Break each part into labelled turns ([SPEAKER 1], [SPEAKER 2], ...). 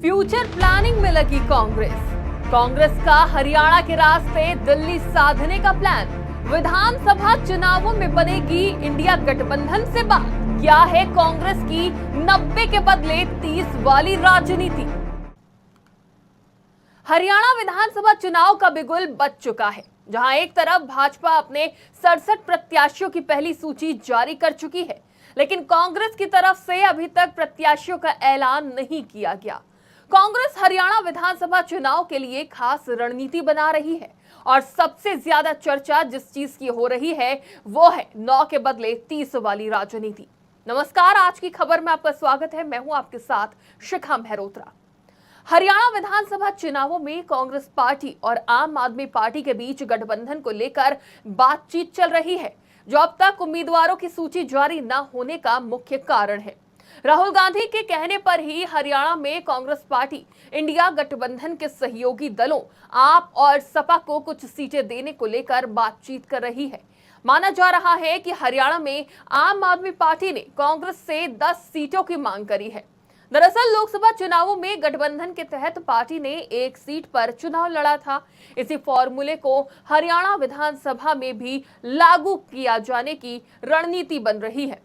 [SPEAKER 1] Future planning में लगी कांग्रेस का हरियाणा के रास्ते दिल्ली साधने का प्लान। विधानसभा चुनावों में बनेगी इंडिया गठबंधन से बात। क्या है कांग्रेस की 90 के बदले 30 वाली राजनीति। हरियाणा विधानसभा चुनाव का बिगुल बज चुका है, जहां एक तरफ भाजपा अपने 67 प्रत्याशियों की पहली सूची जारी कर चुकी है, लेकिन कांग्रेस की तरफ से अभी तक प्रत्याशियों का ऐलान नहीं किया गया। कांग्रेस हरियाणा विधानसभा चुनाव के लिए खास रणनीति बना रही है और सबसे ज्यादा चर्चा जिस चीज की हो रही है वो है 9 के बदले 30 वाली राजनीति। नमस्कार, आज की खबर में आपका स्वागत है। मैं हूं आपके साथ शिखा मेहरोत्रा। हरियाणा विधानसभा चुनावों में कांग्रेस पार्टी और आम आदमी पार्टी के बीच गठबंधन को लेकर बातचीत चल रही है, जो अब तक उम्मीदवारों की सूची जारी न होने का मुख्य कारण है। राहुल गांधी के कहने पर ही हरियाणा में कांग्रेस पार्टी इंडिया गठबंधन के सहयोगी दलों आप और सपा को कुछ सीटें देने को लेकर बातचीत कर रही है। माना जा रहा है कि हरियाणा में आम आदमी पार्टी ने कांग्रेस से 10 सीटों की मांग करी है। दरअसल लोकसभा चुनावों में गठबंधन के तहत पार्टी ने 1 सीट पर चुनाव लड़ा था। इसी फॉर्मूले को हरियाणा विधानसभा में भी लागू किया जाने की रणनीति बन रही है।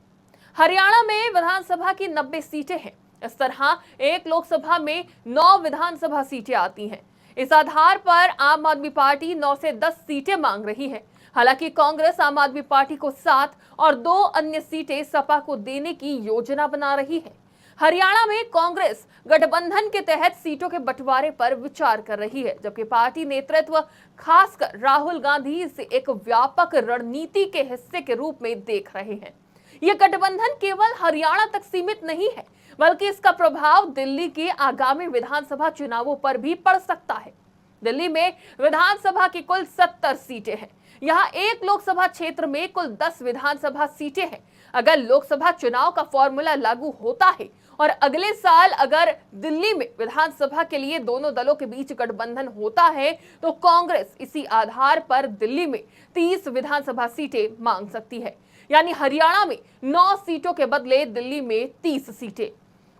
[SPEAKER 1] हरियाणा में विधानसभा की 90 सीटें हैं। इस तरह एक लोकसभा में 9 विधानसभा सीटें आती हैं। इस आधार पर आम आदमी पार्टी 9 से 10 सीटें मांग रही है। हालांकि कांग्रेस आम आदमी पार्टी को 7 और 2 अन्य सीटें सपा को देने की योजना बना रही है। हरियाणा में कांग्रेस गठबंधन के तहत सीटों के बंटवारे पर विचार कर रही है, जबकि पार्टी नेतृत्व खासकर राहुल गांधी इसे एक व्यापक रणनीति के हिस्से के रूप में देख रहे हैं। यह गठबंधन केवल हरियाणा तक सीमित नहीं है, बल्कि इसका प्रभाव दिल्ली के आगामी विधानसभा चुनावों पर भी पड़ सकता है। दिल्ली में विधानसभा की कुल 70 सीटें हैं। यहाँ एक लोकसभा क्षेत्र में कुल 10 विधानसभा सीटें हैं। अगर लोकसभा चुनाव का फॉर्मूला लागू होता है और अगले साल अगर दिल्ली में विधानसभा के लिए दोनों दलों के बीच गठबंधन होता है, तो कांग्रेस इसी आधार पर दिल्ली में 30 विधानसभा सीटें मांग सकती है। यानी हरियाणा में 9 सीटों के बदले दिल्ली में 30 सीटें।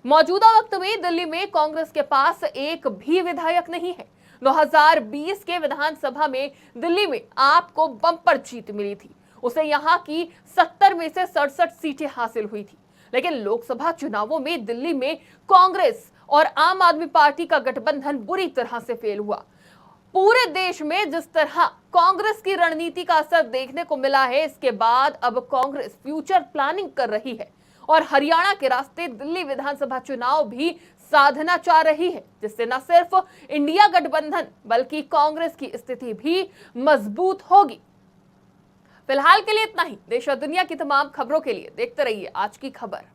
[SPEAKER 1] मौजूदा वक्त में दिल्ली में कांग्रेस के पास एक भी विधायक नहीं है। 2020 के विधानसभा में दिल्ली में आपको बम्पर जीत मिली थी। उसे यहां की 70 में से 67 सीटें हासिल हुई थी। लेकिन लोकसभा चुनावों में दिल्ली में कांग्रेस और आम आदमी पार्टी का गठबंधन बुरी तरह से फेल हुआ। पूरे देश में जिस तरह कांग्रेस की रणनीति का असर देखने को मिला है, इसके बाद अब कांग्रेस फ्यूचर प्लानिंग कर रही है और हरियाणा के रास्ते दिल्ली विधानसभा चुनाव भी साधना चाह रही है, जिससे न सिर्फ इंडिया गठबंधन बल्कि कांग्रेस की स्थिति भी मजबूत होगी। फिलहाल के लिए इतना ही। देश और दुनिया की तमाम खबरों के लिए देखते रहिए आज की खबर।